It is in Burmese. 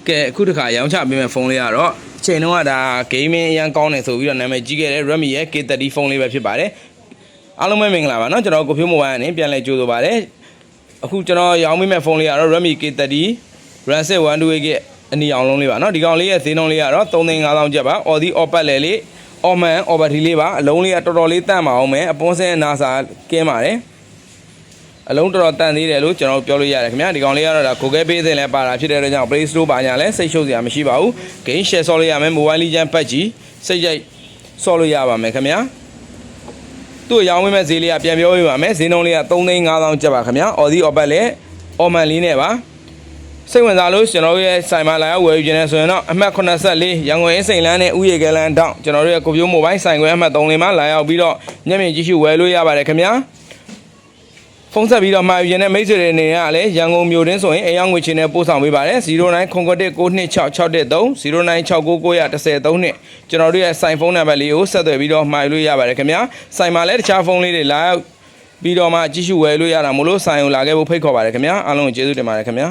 ကဲအခုတစ်ခါရောင်းချပေးမဲ့ဖုန်းလေးကတော့အချိန်တုန်းကဒါ gaming အရန်ကောင်းတယ်ဆိုပြီးတော့နာမည်ကြီးခဲ့တဲ့ Redmi ရဲ့ K30 ဖုန်းလေးပဲဖြစ်ပါတယ်အားလုံးပဲမင်္ဂလာပါเนาะကျွန်တော်ကိုဖြိုးမိုဘိုင်းကနေပြန်လည်ကြိုဆိုပါတယ်အခုကျွန်တော်ရောင်းပေးမဲ့ဖုန်းလေးကတော့ Redmi K30 RAM 128GB အနီအောင်လုံးလေးပါเนาะဒီကောင်လေးရဲ့ဈေးနှုန်းလေးကတော့35,000ကျပ်ပါ Audi Opad လေလေး Oman Overty လေးပါအလုံးလေးကတော်တော်လေးတန့်ပါအောင်မယ်အပွန်းစဲအနာစာကင်းပါတယ်အလုံးတော်တော်တန်သေးတယ်လို့ကျွန်တော်ပြောလို့ရတယ်ခင်ဗျာဒီကောင်လေးကတော့ဒါ Google Pay နဲ့လည်းပါတာဖြစ်တဲ့အတွက်ကြောင့် Play Store ပါညာလဲစိတ်ရှုပ်စရာမရှိပါဘူး Game Share ဆော့လို့ရမယ် Mobile Legends ပတ်ကြီးစိတ်ကြိုက်ဆော့လို့ရပါမယ်ခင်ဗျာသူ့ရောင်းဝင်းမဲ့ဈေးလေးကပြန်ပြောပြပါမယ်ဈေးနှုန်းလေးက35,000ကျပ်ပါခင်ဗျာ Audi Opad လေ Oman လေးနဲ့ပါစိတ်ဝင်စားလို့ကျွန်တော်တို့ရဲ့ဆိုင်မှာလာရောက်ဝယ်ယူခြင်းနဲ့ဆိုရင်တော့အမှတ်84ရန်ကုန်အင်းစိန်လန်းနဲ့ဥယေကလန်းတောင်ကျွန်တော်တို့ရဲ့ကိုပြိုးမိုဘိုင်းဆိုင်ခွဲအမှတ်3လေးမှာလာရောက်ပြီးတော့မျက်မြင်ကြည့်ရှုဝယ်လို့ရပါတယ်ခင်ဗျာဖုန်းဆက်ပြီးတော့မှာယူခြင်းနဲ့မိတ်ဆွေတွေအနေနဲ့လည်းရန်ကုန်မြို့တွင်းဆိုရင်အယောင်ငွေချင်နဲ့ပို့ဆောင်ပေးပါတယ်09992663 09699103နဲ့ကျွန်တော်တို့ရဲ့ဆိုင်ဖုန်းနံပါတ်လေးကိုဆက်သွယ်ပြီးတော့မှာယူလို့ရပါတယ်ခင်ဗျာဆိုင်မှာလည်းတခြားဖုန်းလေးတွေလာရောက်ပြီးတော့မှကြည့်ရှုဝယ်လို့ရတာမို့လို့ဆိုင်ကိုလာခဲ့ဖို့ဖိတ်ခေါ်ပါတယ်ခင်ဗျာအားလုံးကိုကျေးဇူးတင်ပါတယ်ခင်ဗျာ